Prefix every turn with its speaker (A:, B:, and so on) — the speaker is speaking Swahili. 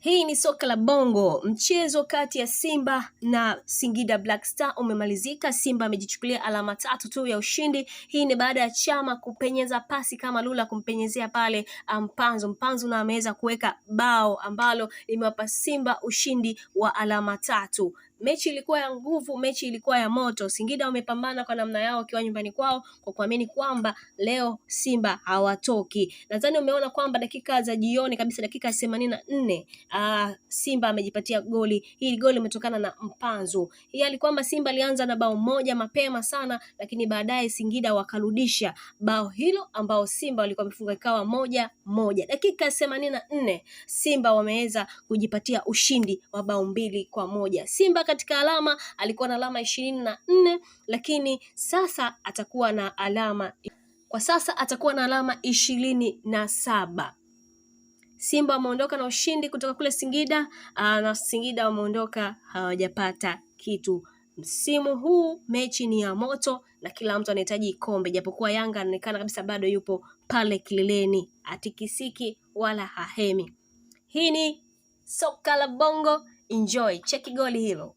A: Hii ni soka la bongo. Mchezo kati ya Simba na Singida Black Star umemalizika. Simba amejichukulia alama 3 tu ya ushindi. Hii ni baada ya Chama kupenyeza pasi kama Lula kumpenyezea pale Mpanzu na ameweza kuweka bao ambalo limewapa Simba ushindi wa alama 3. Mechi ilikuwa ya nguvu, mechi ilikuwa ya moto. Singida wamepambana kwa namna yao wakiwa nyumbani kwao kwa kuamini kwamba leo Simba hawatoki. Nadhani umeona kwamba dakika za jioni kabisa, dakika 84 Simba amejipatia goli. Hili goli limetokana na Mpanzu. Hii alikwamba Simba alianza na bao moja mapema sana, lakini baadaye Singida wakarudisha bao hilo ambao Simba walikuwa wamefunga ikawa 1-1. Dakika 84 Simba wameweza kujipatia ushindi wa bao 2-1. Simba katika alama alikuwa na alama 24, lakini sasa atakuwa na alama 27. Simba wameondoka na ushindi kutoka kule Singida, na Singida wameondoka hawajapata kitu. Msimu huu mechi ni ya moto na kila mtu anahitaji kombe, japokuwa Yanga anaonekana kabisa bado yupo pale kileleni, atikisiki wala hahemi. Hii ni soka la bongo, enjoy. Cheki goli hilo.